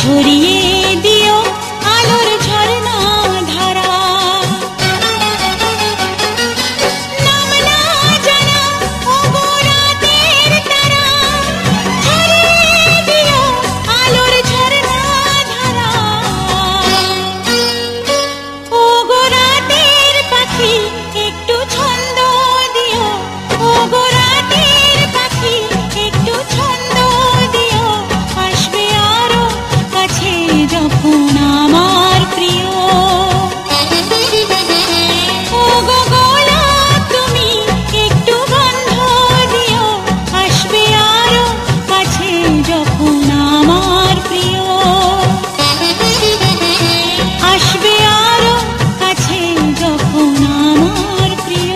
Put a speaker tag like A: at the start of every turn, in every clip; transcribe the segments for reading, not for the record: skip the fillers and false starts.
A: झरिए दियो आलोर झरना धारा नाम ना जाना ओ गो रातेर तारा झरिए दियो आलोर झरना धारा ओ गो रातेर पाखी एकटू छंद दियो ओ गो रातेर पाखी एकटू छंद दियो आसबे आरो কাছে যখন আমার প্রিয় ও গো গোলাপ তুমি একটু গন্ধ দিও আসবে আরো কাছে যখন আমার প্রিয় আসবে আরো কাছে যখন আমার প্রিয়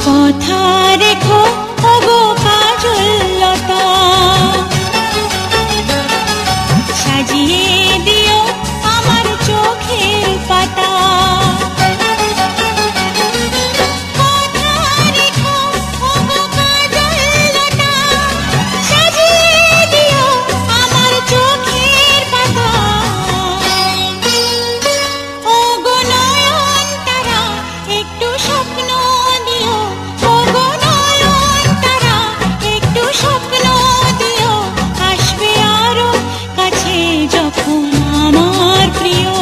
A: কথা রেখো ওগো কাজল লতা সাজিয়ে দিও আমার চোখের পাতা কথা রেখো ওগো কাজল লতা সাজিয়ে দিও আমার চোখের পাতা ওগো নয়ন তারা একটু স্বপ্ন দিও ওগো নয়ন তারা একটু স্বপ্ন দিও আসবে আরো কাছে যখন আমার প্রিয়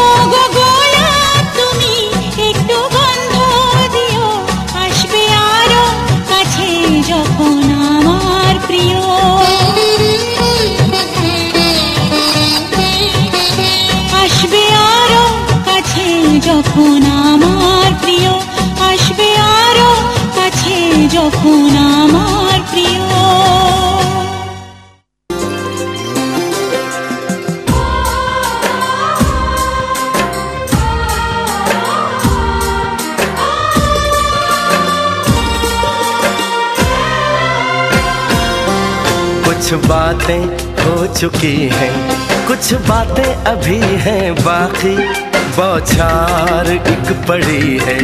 A: ওগো গোলাপ তুমি একটু গন্ধ দিও আসবে আরো কাছে যখন আমার প্রিয় আসবে আরো কাছে যখন আমার প্রিয় আসবে আরো কাছে যখন আমার প্রিয়
B: कुछ बातें हो चुकी हैं, कुछ बातें अभी हैं बाकी, बौछार एक पड़ी है,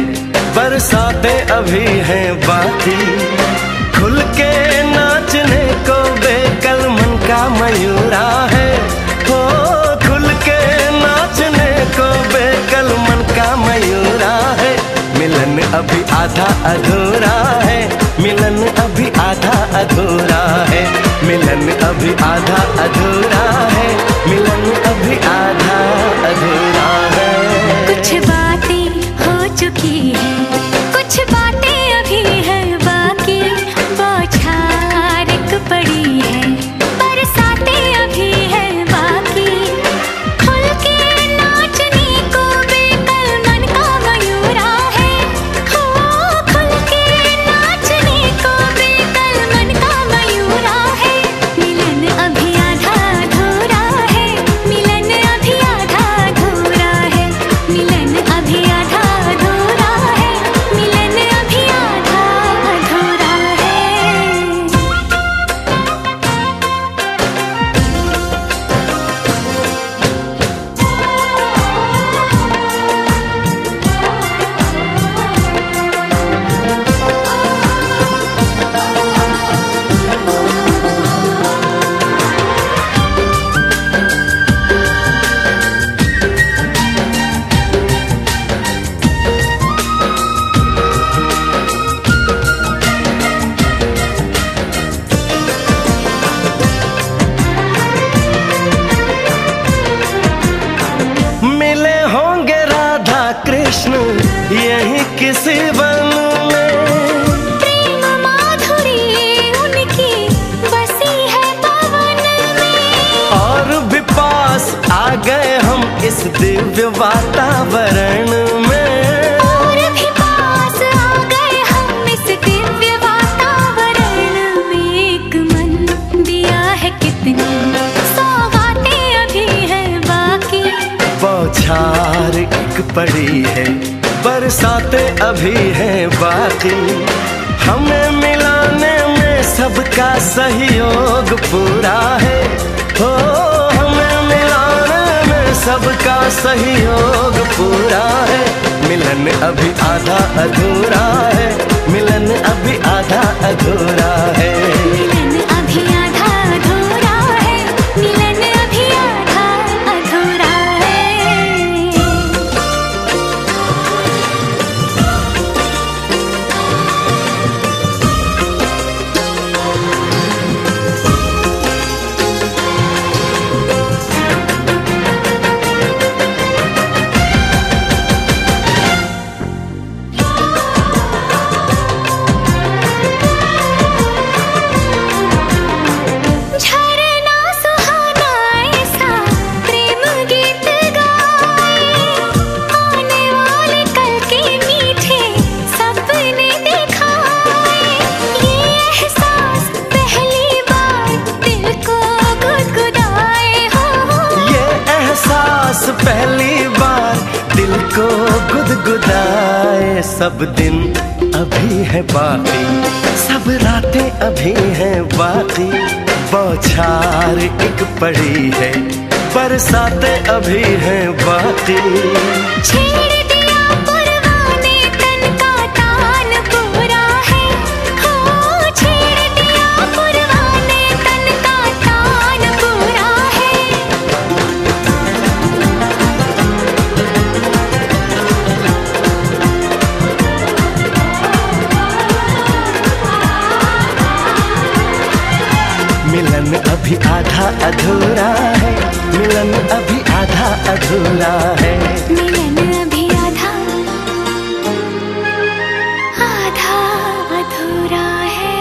B: बरसातें अभी हैं बाकी। खुल के नाचने को बेकल मन का मयूरा है, हो खुल के नाचने को बेकल मन का मयूरा है। मिलन अभी आधा अधूरा है, मिलन अभी आधा अधूरा है, मिलन अभी आधा अधूरा है, मिलन अभी आधा अधूरा है।
A: कुछ बातें हो चुकी हैं, कुछ बातें अभी हैं बाकी, बौछार एक पड़ी है, बरसातें अभी हैं बाकी। खुल के नाचने को बेकल मन का मयूरा है, हो खुल के नाचने को बेकल मन का मयूरा है। मिलन अभी आधा अधूरा है, मिलन अभी आधा अधूरा है, मिलन अभी आधा अधूरा है, मिलन अभी आधा अधूरा है।
B: मिले होंगे राधा कृष्ण यही किसी वन में,
A: प्रेम माधुरी उनकी बसी है पवन में,
B: और भी पास आ गए हम इस दिव्य वातावरण में,
A: और भी पास आ गए हम इस दिव्य वातावरण में। एक मन दिया है कितनी सौगातें अभी हैं बाकी,
B: बौछार एक पड़ी है, बरसातें अभी हैं बाकी। हमें मिलाने में सबका सहयोग पूरा है, हो हमें मिलाने में सबका सहयोग पूरा है। मिलन अभी आधा अधूरा है, मिलन अभी आधा अधूरा है।
A: मिलन अभी आधा अधूरा है, मिलन अभी आधा अधूरा है।
B: पहली बार दिल को गुदगुदाए। सब दिन अभी है बाकी, सब रातें अभी हैं बाकी। बौछार एक पड़ी है, बरसातें अभी हैं बाकी।
A: छेड़ दिया परवाने तन का तान पूरा है, हो छेड़ दिया परवाने तन का तान पूरा है।
B: मिलन अभी आधा अधूरा है, मिलन अभी आधा अधूरा है।
A: मिलन अभी आधा आधा अधूरा है।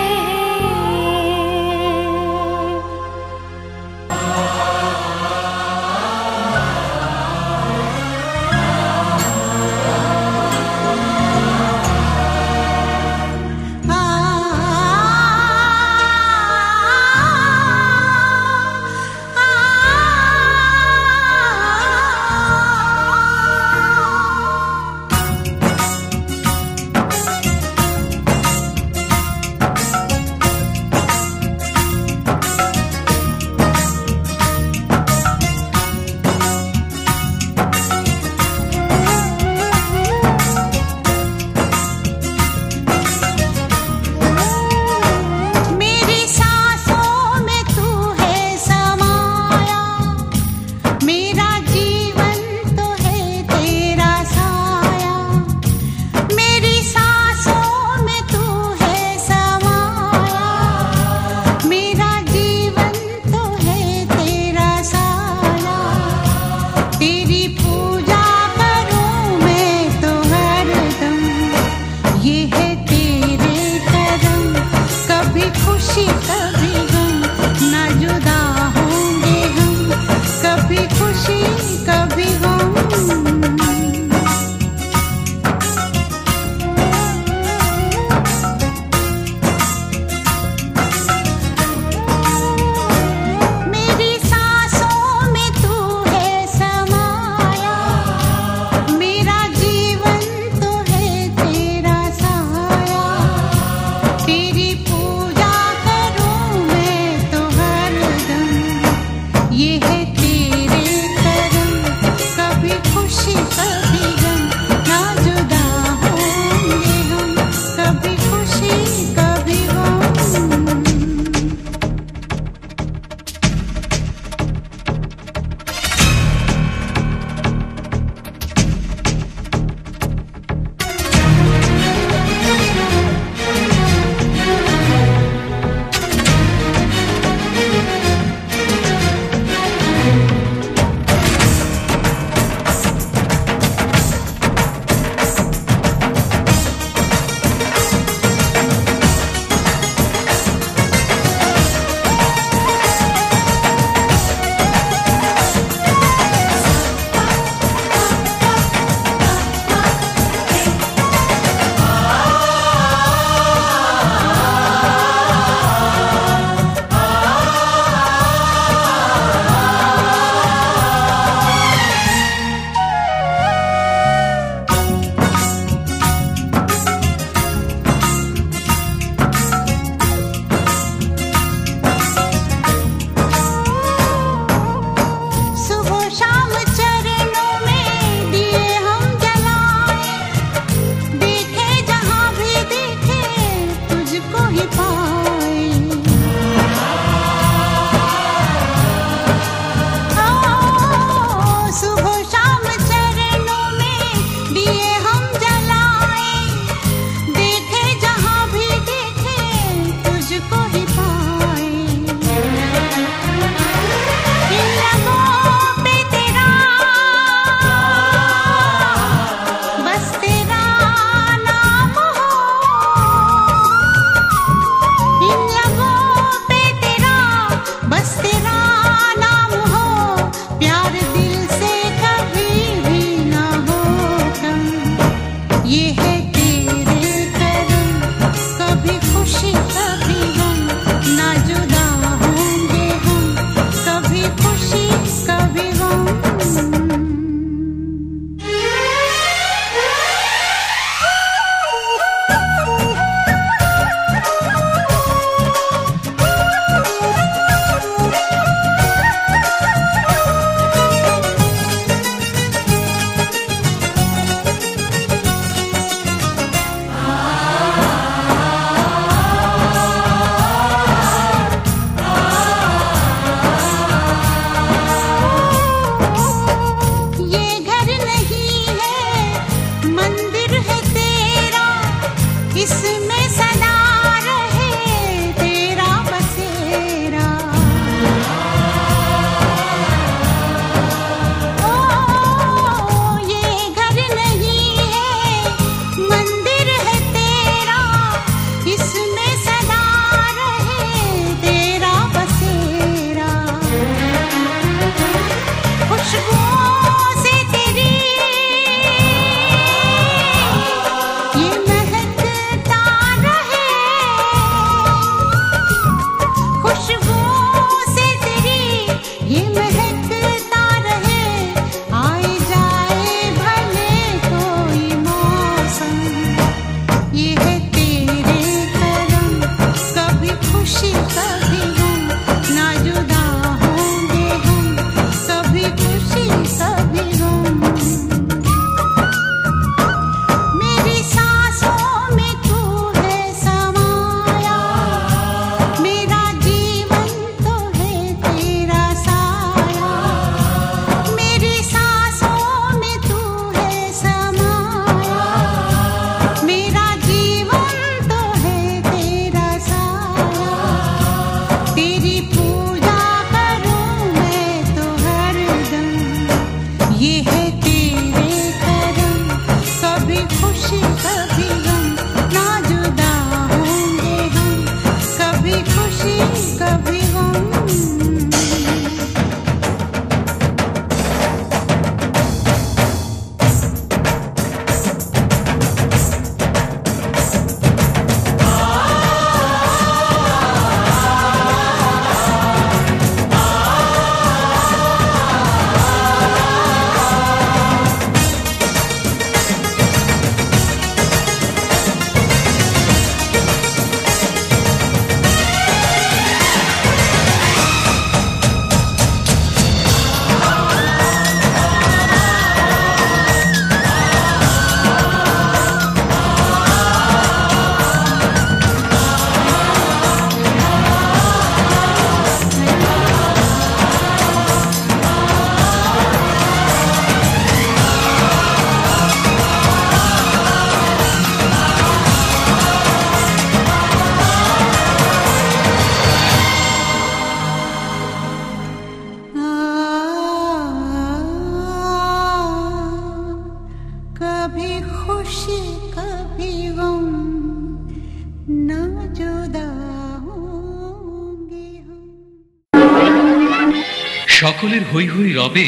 C: সকলের হই হই রবে,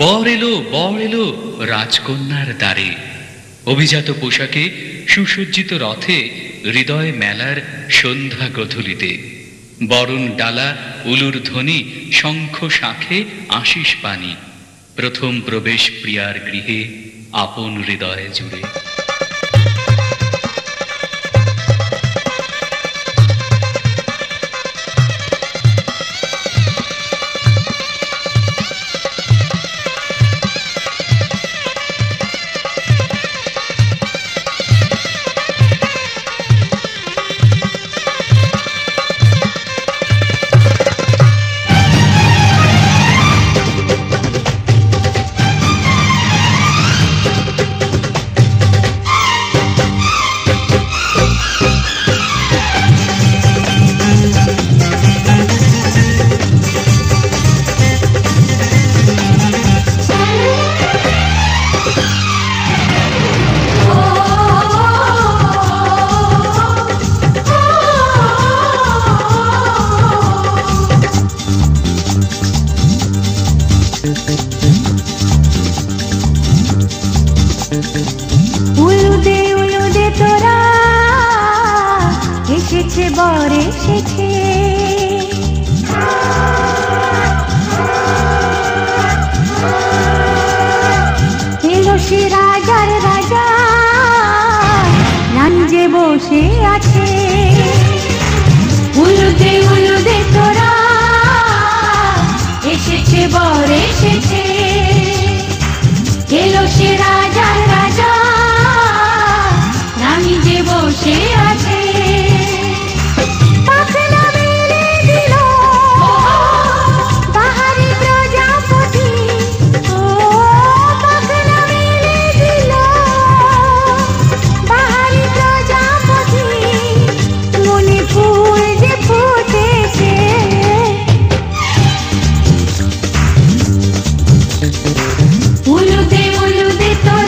C: বর এলো রাজকন্যার দ্বারে। অভিজাত পোশাকে সুসজ্জিত রথে হৃদয় মেলার সন্ধ্যা গধূলিতে। বরণ ডালা, উলুর ধ্বনি, শঙ্খ শাঁখে আশিস পানি। প্রথম প্রবেশ প্রিয়ার গৃহে আপন হৃদয় জুড়ে।
A: উলুদে তোরা এসেছে, বর এসেছে। এলো সে রাজার রাজা, রানী যে বসে আছে। উলুদে তোরা এসেছে, বর এসেছে। এলো সে রাজার রাজা, রানী যে বসে আছে। পাখনা মেলে দিল বাহারি প্রজাপতি, ও পাখনা মেলে দিল বাহারি প্রজাপতি। মনে ফুল যে ফুটেছে, উলুদে তোরা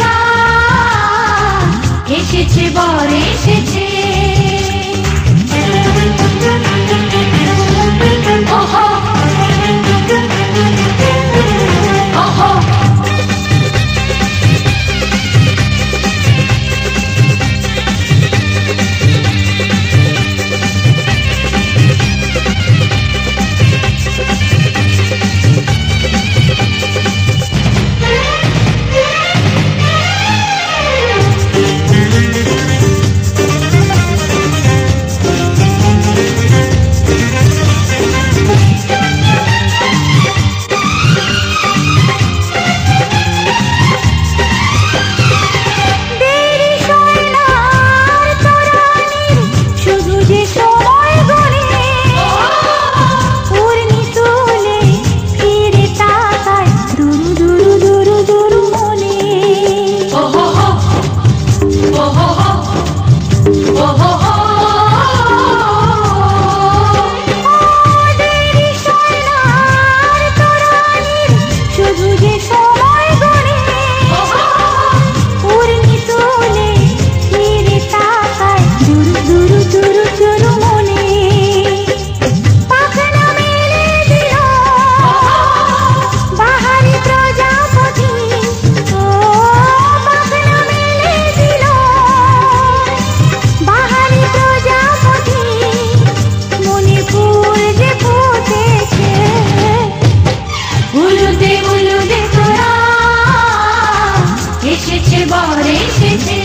A: এসেছে বর এসেছে।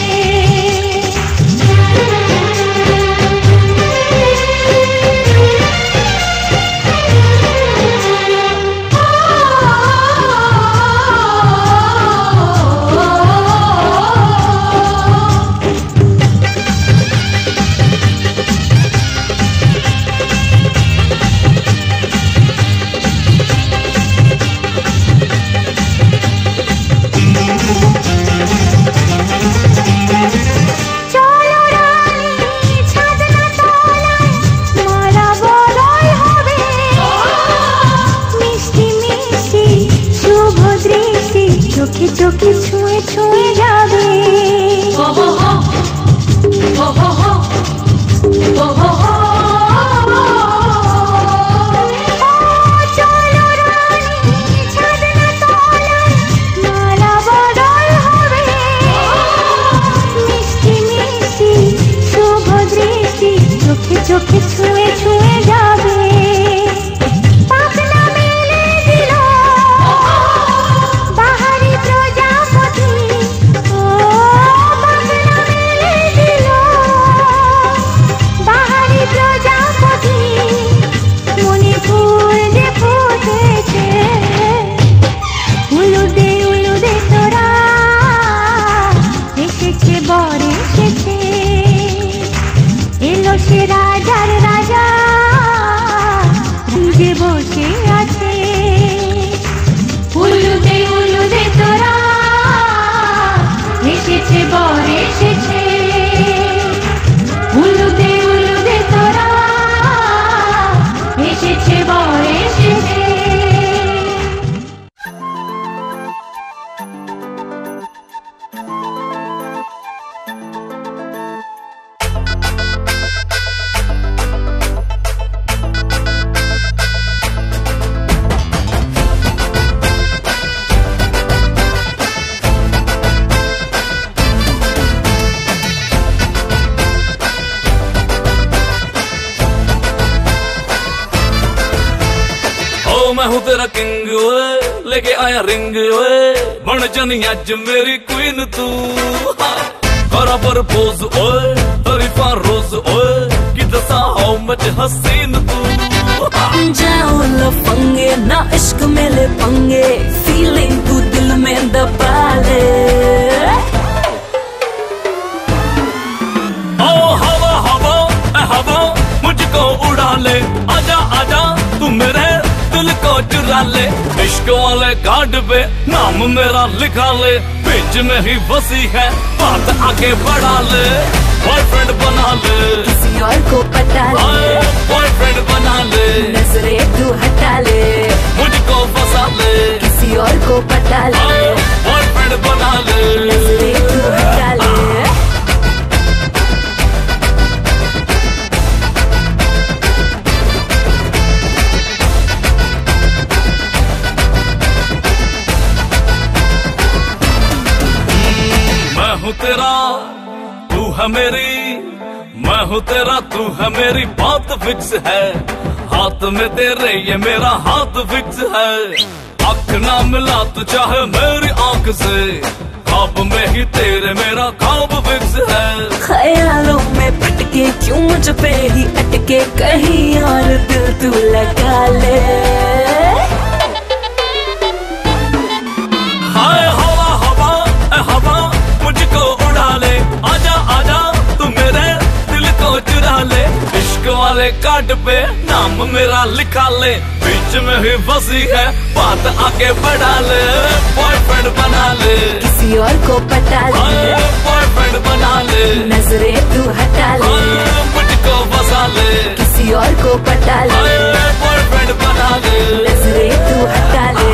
A: চোখে চোখে ছুঁয়ে ছুঁয়ে যাবে। চোখে চোখে ছুঁয়ে ছুঁয়ে যাবে। সে রাজার রাজা যে বসে আছে। উলুদে উলুদে তোরা এসেছে বর এসেছে। উলুদে উলুদে তোরা এসেছে বর এসেছে।
D: मैं हूँ तेरा किंग ओए, लेके आया रिंग ओए, बन जानी अज मेरी क्वीन तू। करा प्रपोज ओए, तरीफा रोज ओए, कि दसा हाउ मच हसीन तू।
E: जाओ लफंगे ना इश्क में ले पंगे, फीलिंग तू दिल में दबा ले।
D: ओ हवा हवा हवा मुझको उड़ा ले, आजा आजा तू मेरे दिल को चुरा ले। इश्क वाले कार्ड पे नाम मेरा लिखा ले, बीच में ही बसी है बात आगे बढ़ा ले। बॉयफ्रेंड बना ले,
E: किसी और को पटा ले,
D: बॉयफ्रेंड बना ले,
E: नजरें तू हटा ले,
D: मुझको फंसा ले,
E: किसी और को पटा ले,
D: बॉयफ्रेंड बना ले,
E: नजरें तू हटा ले।
D: मैं हूँ तेरा तू है मेरी, मैं हूँ तेरा तू है मेरी, बात फिक्स है। हाथ में तेरे ये मेरा हाथ फिक्स है। आँख ना मिला तो चाहे मेरी आँख से, ख्वाब में ही तेरे मेरा ख्वाब फिक्स है।
E: ख्यालों में भटके क्यों मुझ पे ही अटके, कहीं और दिल तू लगा ले।
D: हाय हवा हवा हवा मुझको उड़ा ले, आजा आजा तू मेरे दिल को चुरा ले। इश्क वाले कार्ड पे नाम मेरा लिखा ले, बीच में ही फंसी है बात आगे बढ़ा ले। बॉयफ्रेंड बना ले,
E: किसी और को पटा ले,
D: बॉयफ्रेंड बना ले,
E: नजरें तू हटा ले,
D: मुझको फंसा ले,
E: किसी और को पटा ले,
D: बॉयफ्रेंड बना ले,
E: नजरें तू हटा ले।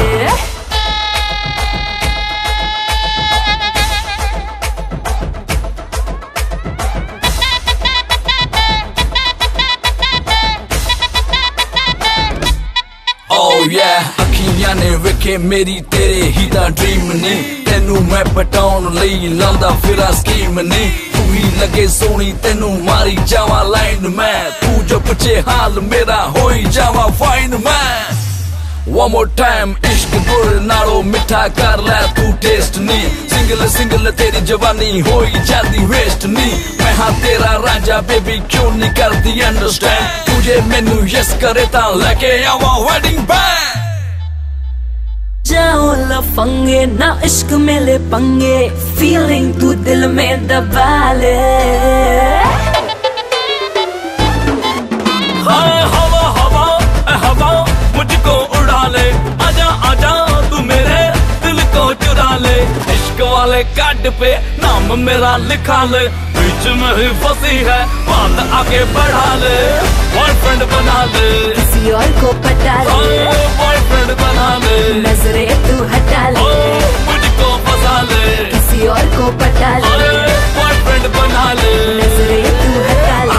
D: Oh yeah, अखियां ने वेखे मेरी तेरे ही दा ड्रीम ने, तेनू मैं पटाउन लई लांदा फिरा स्कीम ने। तू ही लगे सोनी तेनू मारी जावा लाइन मैं, तू जो पूछे हाल मेरा होई जावा फाइन मैं। One more time इश्क गुर नालो मिठा कर ले तू टेस्ट नी, सिंगल सिंगल तेरी जवानी हो जाती वेस्ट नी। मैं हाँ तेरा राजा बेबी क्यों नहीं करती अंडरस्टैंड। तुझे मैनू यस करे ता लेके आवा वेडिंग बैंड।
E: जाओ लफंगे ना इश्क में ले पंगे, फीलिंग तू दिल में दबा ले।
D: हवा हवा हवा मुझको उड़ा ले, आजा आजा तू मेरे दिल को चुरा ले। इश्क वाले कार्ड पे नाम मेरा लिखा ले, बीच में ही फंसी है बात आगे बढ़ा ले। बॉयफ्रेंड बना ले,
E: किसी और को पटा ले,
D: बॉयफ्रेंड बना ले।
E: नजरे तू हटा ले,
D: मुझको फंसा ले,
E: किसी और को पटा ले,
D: बॉयफ्रेंड बना ले।
E: नजरे तू हटा ले।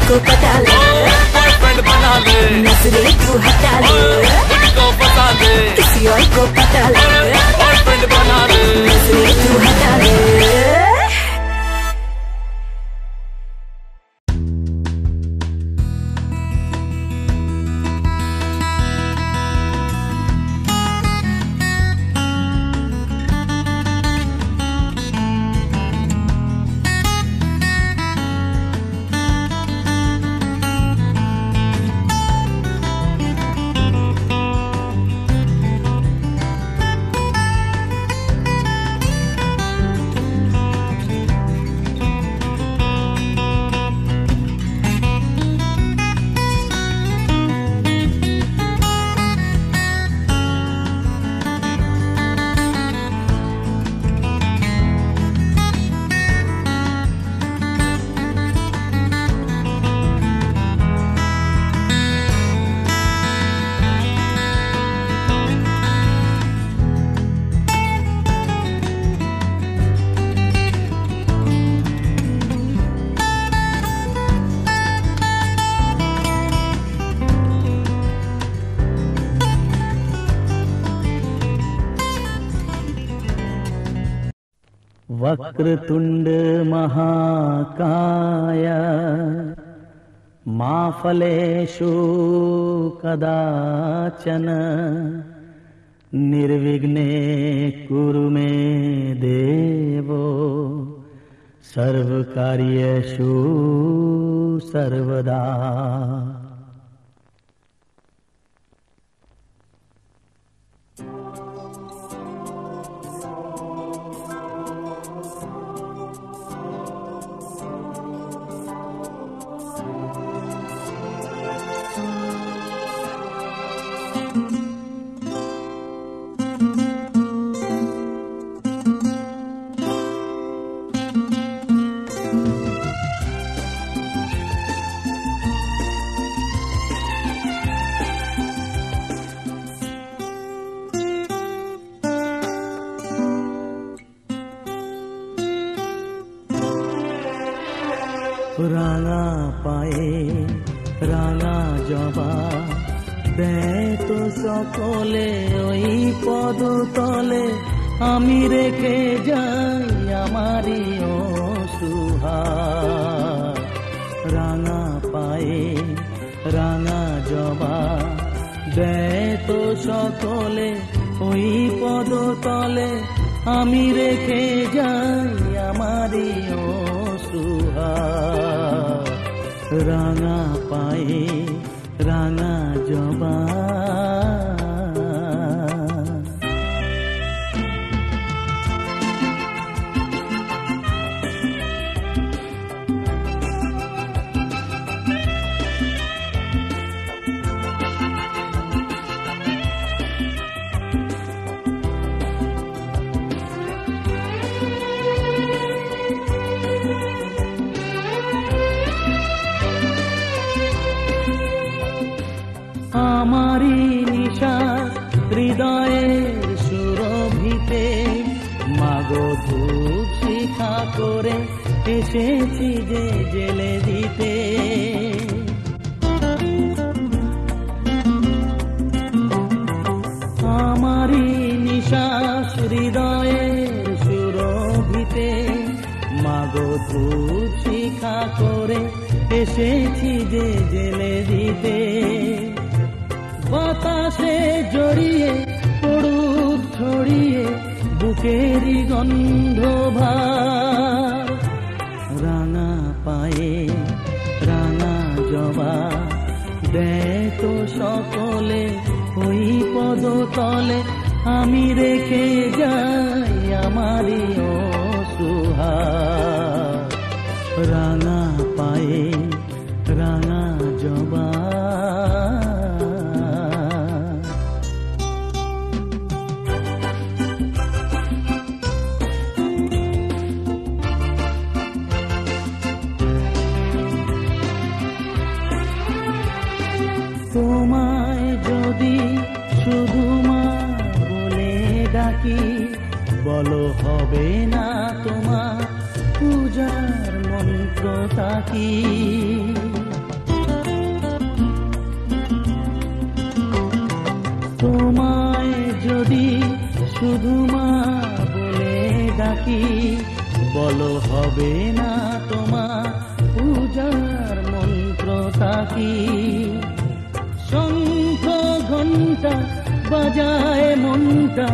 E: को पता ले,
D: बॉयफ्रेंड बना ले,
E: नजरे तू हटा ले,
D: मुझको फंसा ले,
E: किसी और को पता ले,
D: बॉयफ्रेंड बना ले,
E: नजरे तू हटा ले।
F: वक्रतुंड महाकाय मा फलेषु कदाचन निर्विघ्ने कुरु मे देवो सर्वकार्येषु सर्वदा। রাঙা পায়ে রাঙা জবা দেয় তো সকলে ওই পদ তলে, আমি রেখে যাই আমারই অসুহার। রাঙা পায়ে রাঙা জবা দেয় তো সকলে ওই পদ তলে, আমি রেখে যাই আমারই অসুহার। রাঙা পায়ে রাঙা জবা। আমারি নিশাস হৃদয়ের সুরভিতে মাগো ধূপ শিখা করে এসেছি যে জেলে দিতে। অদ্ভুত শিখা করে এসেছি যে জেলে দিতে। বাতাসে জড়িয়ে পড়ুক ছড়িয়ে বুকেরই গন্ধ ভার, রাঙা পায়ে রাঙা জবা দেয় তো সকলে ওই পদতলে, আমি রেখে যাই আমারই অসুহার, রাঙা পায়ে রাঙা জবা। তোমায় যদি শুধু মা বলে ডাকি, বলো হবে না তোমার পূজার মন্ত্র তাকি। তোমায় যদি শুধু মা বলে ডাকি, বলো হবে না তোমার পূজার মন্ত্র তাকি। শঙ্খ ঘণ্টা বাজায় মনটা,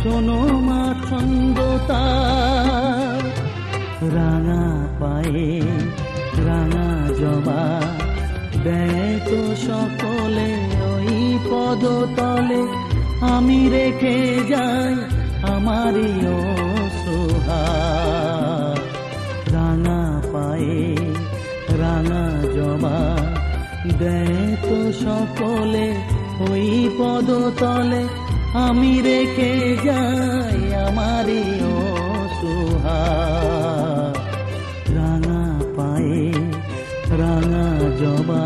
F: শোনো মা ছন্দ তার, রাঙা পায়ে রাঙা জবা দেয় তো সকলে ওই পদতলে, আমি রেখে যাই আমারই অসহার, রাঙা পায়ে রাঙা জবা দেয় তো সকলে ওই পদতলে, আমি রেখে যাই আমারই অসহার, রাঙা পায়ে রাঙা জবা।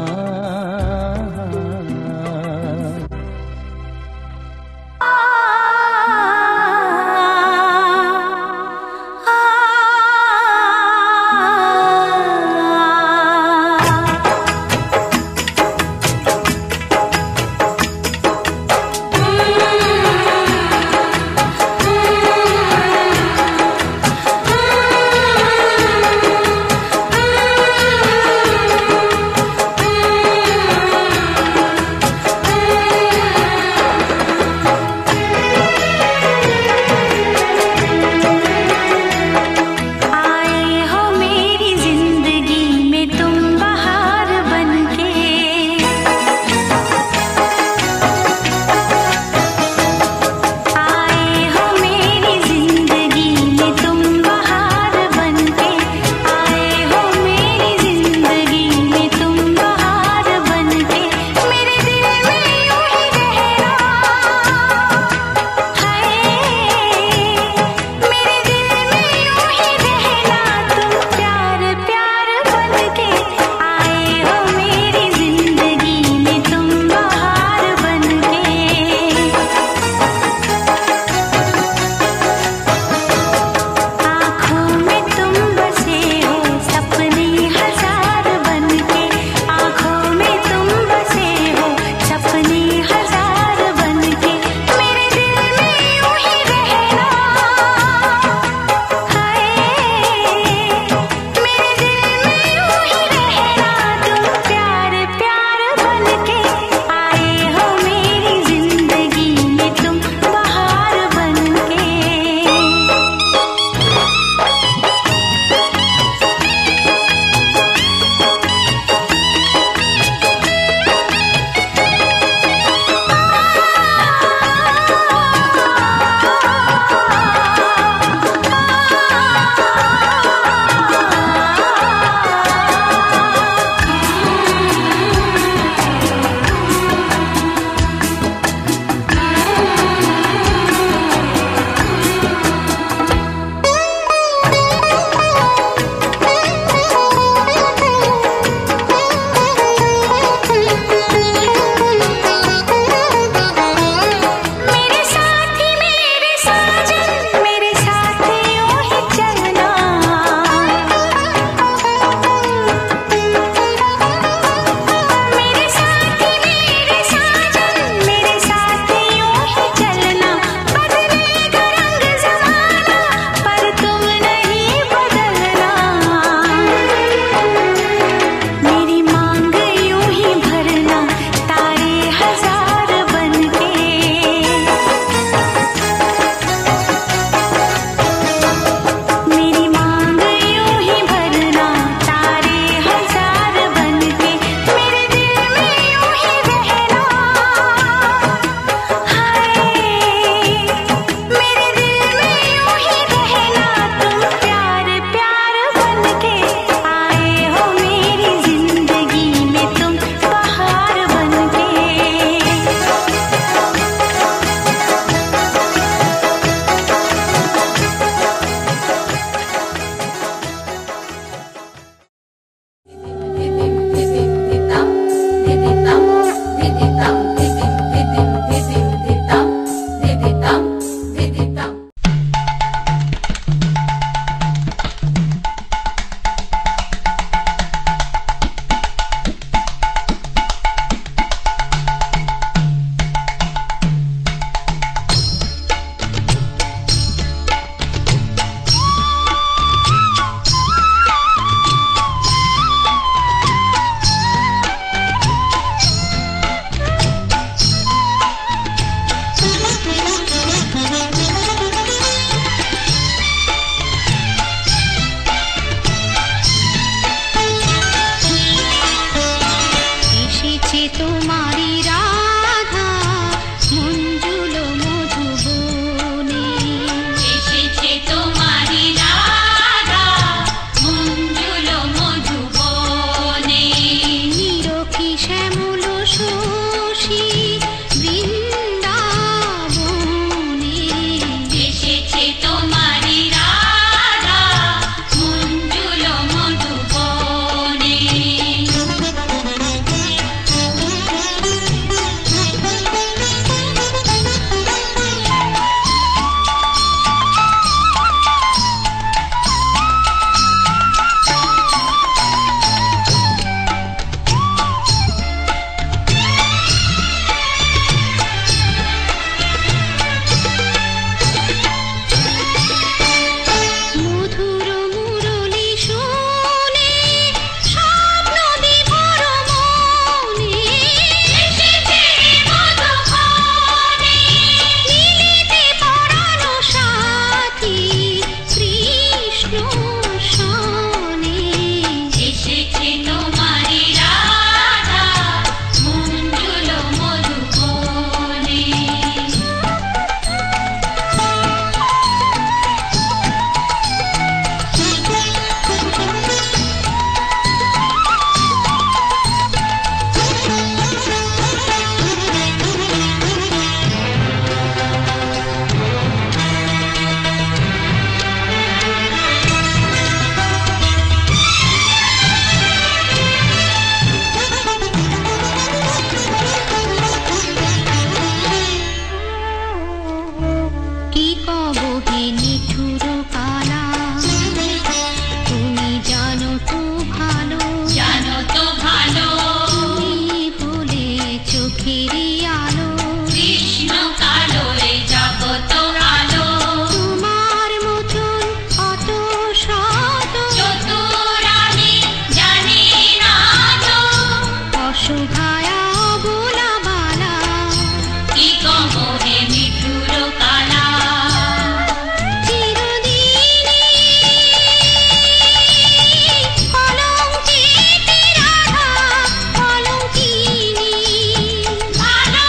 A: ভালো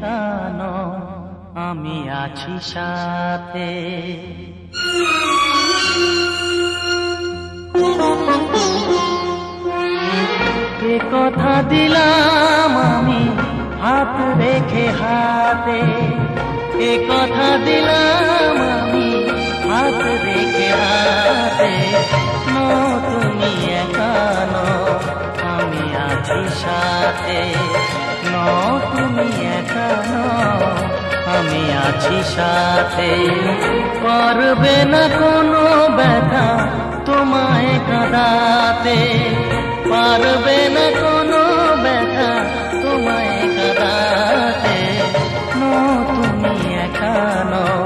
F: একা নও, আমি আছি সাথে। এ কথা দিলাম আমি হাত রেখে হাতে, এ কথা দিলাম আমি হাত রেখে হাতে। নও তুমি একা নও, আমি আছি সাথে। নও তুমি একা নও, আমি আছি সাথে। করবে না কোনো ব্যথা তোমায় কাঁদাতে, পারবে না কোনো ব্যথা তোমায় কাঁদাতে। নও তুমি একা নও,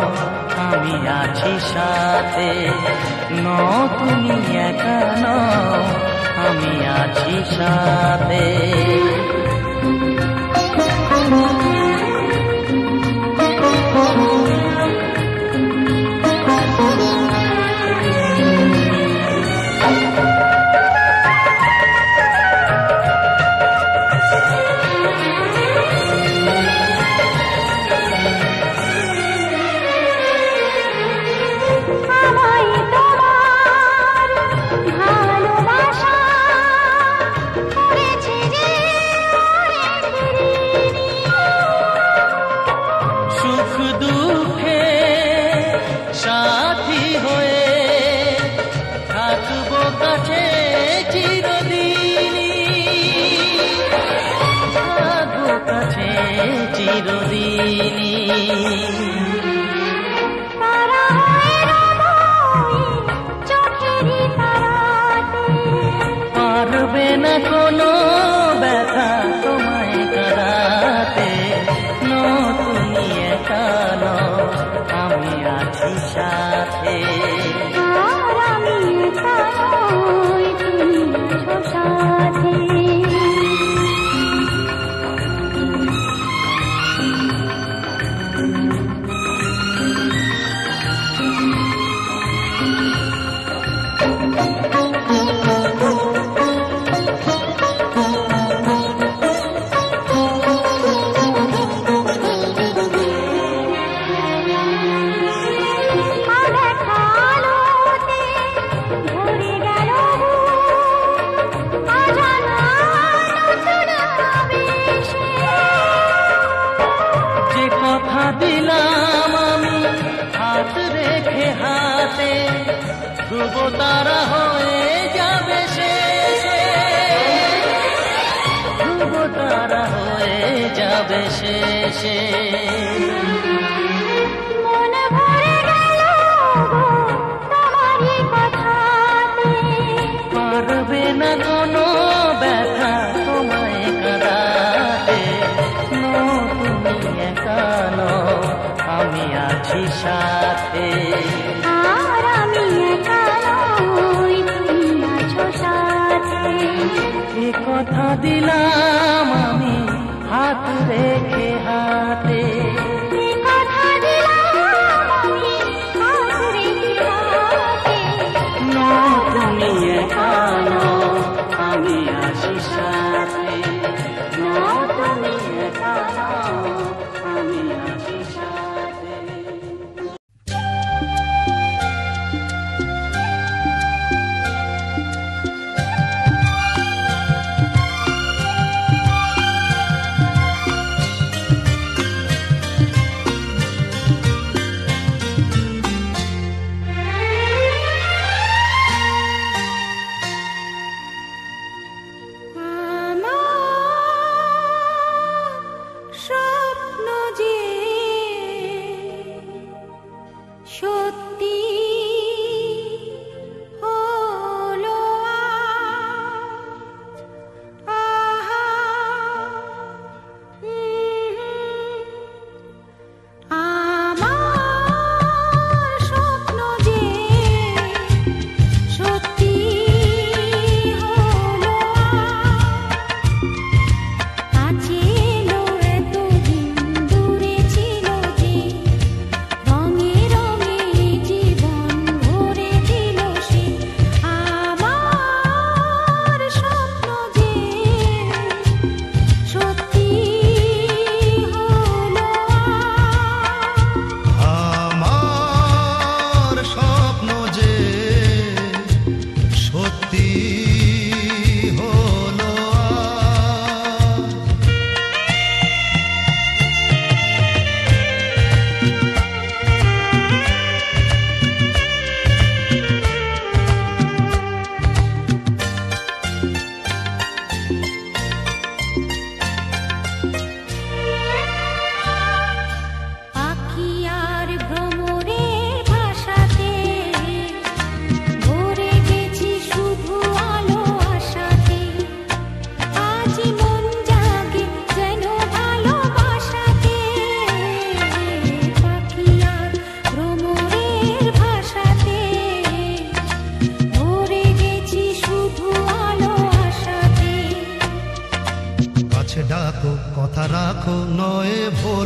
F: আমি আছি সাথে। নও তুমি একা নও, আমি আছি সাথে। পারবে না কোনো ব্যথা তোমায় কাঁদাতে। নও তুমি একা নও, আমি আছি সাথে।
A: আমি একা নই, তুমি আছো সাথে।
F: দিলাম আমি হাত রেখে হাতে, ধ্রুব তারা হয়ে যাবে শেষে, ধ্রুব তারা হয়ে যাবে শেষে।
A: মনে ভরে গেল তোমারই কথাতে,
F: পারবে না কোনো ব্যথা তোমায় কাঁদাতে। নও তুমি একা নও, আমি আছি সাথে।
A: আর আমি একা নই, তুমি আছো সাথে।
F: এ কথা দিলাম আমি হাত রেখে হাতে,
A: এ কথা দিলাম আমি হাত রেখে হাতে।
F: নও তুমি একা নও, আমি আছি সাথে। নও তুমি একা নও, আমি আছি সাথে।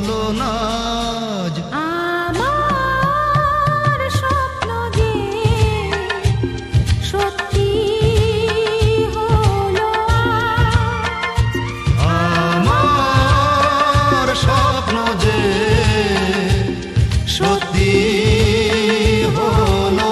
G: হলো না আজ।
A: আমার স্বপ্ন যে সত্যি হলো আজ।
G: আমার স্বপ্ন যে সত্যি হলো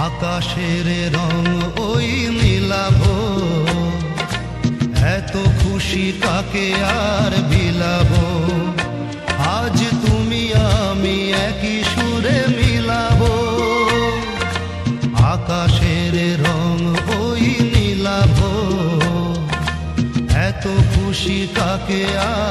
G: আকাশের রং ওই মিলাবো, এত খুশি কাকে আর বিলাবো। আজ তুমি আমি একই সুরে মিলাবো, আকাশের রং ওই মিলাবো, এত খুশি কাকে আর